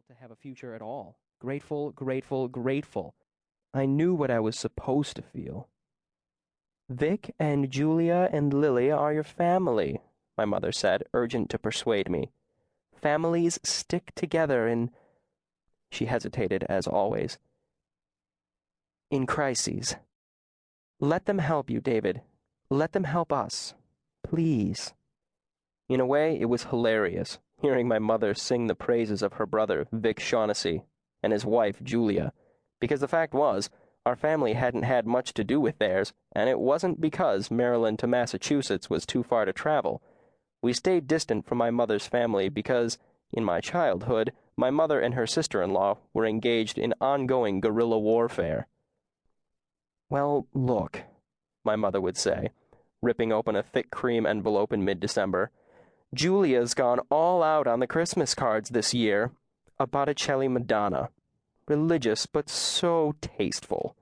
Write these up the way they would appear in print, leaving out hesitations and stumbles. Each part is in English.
to have a future at all. Grateful, grateful, grateful. I knew what I was supposed to feel. Vic and Julia and Lily are your family, my mother said, urgent to persuade me. Families stick together in... She hesitated, as always. In crises. Let them help you, David. Let them help us. Please. In a way, it was hilarious, hearing my mother sing the praises of her brother, Vic Shaughnessy, and his wife, Julia, because the fact was, our family hadn't had much to do with theirs, and it wasn't because Maryland to Massachusetts was too far to travel. We stayed distant from my mother's family because, in my childhood, my mother and her sister-in-law were engaged in ongoing guerrilla warfare. Well, look, my mother would say, ripping open a thick cream envelope in mid-December. Julia's gone all out on the Christmas cards this year. A Botticelli Madonna. Religious, but so tasteful.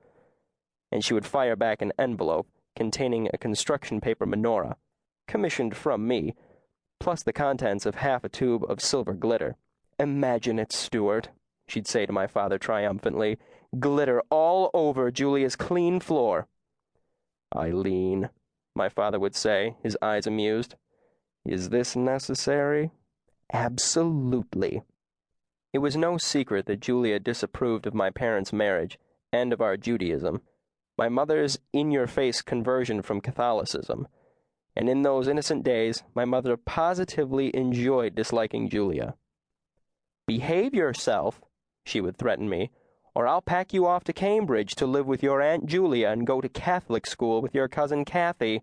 And she would fire back an envelope containing a construction paper menorah, commissioned from me, plus the contents of half a tube of silver glitter. Imagine it, Stuart, she'd say to my father triumphantly. Glitter all over Julia's clean floor. Eileen, my father would say, his eyes amused. Is this necessary? Absolutely. It was no secret that Julia disapproved of my parents' marriage and of our Judaism, my mother's in-your-face conversion from Catholicism, and in those innocent days my mother positively enjoyed disliking Julia. Behave yourself, she would threaten me, or I'll pack you off to Cambridge to live with your Aunt Julia and go to Catholic school with your cousin Kathy.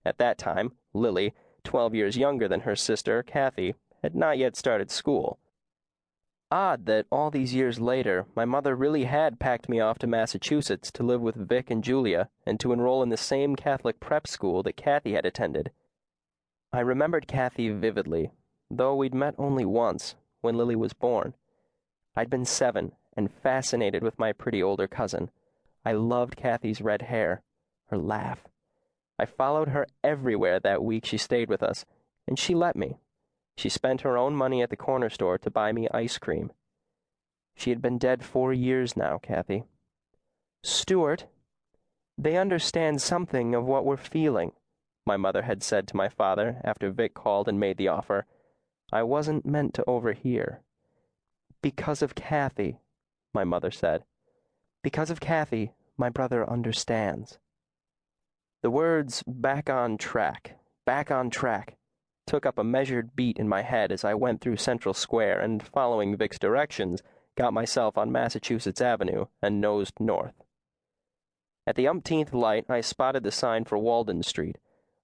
At that time, Lily, 12 years younger than her sister, Kathy, had not yet started school. Odd that all these years later, my mother really had packed me off to Massachusetts to live with Vic and Julia and to enroll in the same Catholic prep school that Kathy had attended. I remembered Kathy vividly, though we'd met only once, when Lily was born. I'd been 7 and fascinated with my pretty older cousin. I loved Kathy's red hair, her laugh. I followed her everywhere that week she stayed with us, and she let me. She spent her own money at the corner store to buy me ice cream. She had been dead 4 years now, Kathy. Stuart, they understand something of what we're feeling, my mother had said to my father after Vic called and made the offer. I wasn't meant to overhear. Because of Kathy, my mother said. Because of Kathy, my brother understands. The words, back on track, took up a measured beat in my head as I went through Central Square and, following Vic's directions, got myself on Massachusetts Avenue and nosed north. At the umpteenth light, I spotted the sign for Walden Street.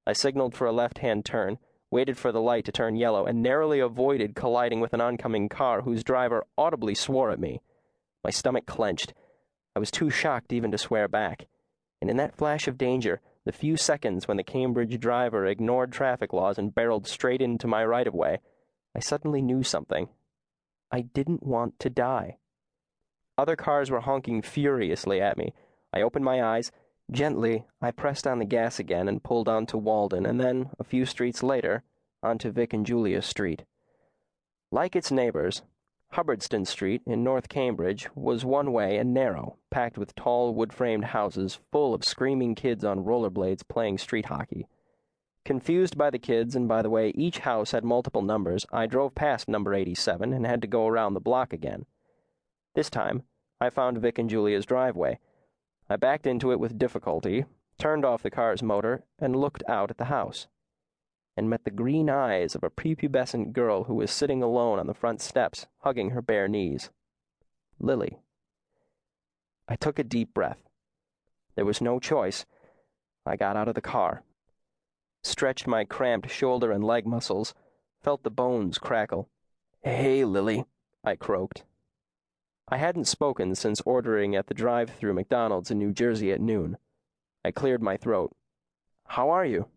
I signaled for a left-hand turn, waited for the light to turn yellow, and narrowly avoided colliding with an oncoming car whose driver audibly swore at me. My stomach clenched. I was too shocked even to swear back. And in that flash of danger, the few seconds when the Cambridge driver ignored traffic laws and barreled straight into my right-of-way, I suddenly knew something. I didn't want to die. Other cars were honking furiously at me. I opened my eyes. Gently, I pressed on the gas again and pulled onto Walden, and then, a few streets later, onto Vic and Julia Street. Like its neighbors, Hubbardston Street in North Cambridge was one-way and narrow, packed with tall wood-framed houses full of screaming kids on rollerblades playing street hockey. Confused by the kids and by the way each house had multiple numbers, I drove past number 87 and had to go around the block again. This time, I found Vic and Julia's driveway. I backed into it with difficulty, turned off the car's motor, and looked out at the house, and met the green eyes of a prepubescent girl who was sitting alone on the front steps, hugging her bare knees. Lily. I took a deep breath. There was no choice. I got out of the car, stretched my cramped shoulder and leg muscles, felt the bones crackle. Hey, Lily, I croaked. I hadn't spoken since ordering at the drive-thru McDonald's in New Jersey at noon. I cleared my throat. How are you?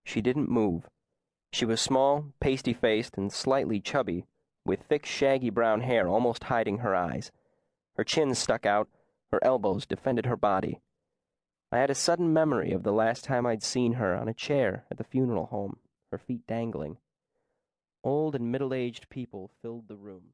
She didn't move. She was small, pasty-faced, and slightly chubby, with thick, shaggy brown hair almost hiding her eyes. Her chin stuck out, her elbows defended her body. I had a sudden memory of the last time I'd seen her on a chair at the funeral home, her feet dangling. Old and middle-aged people filled the room.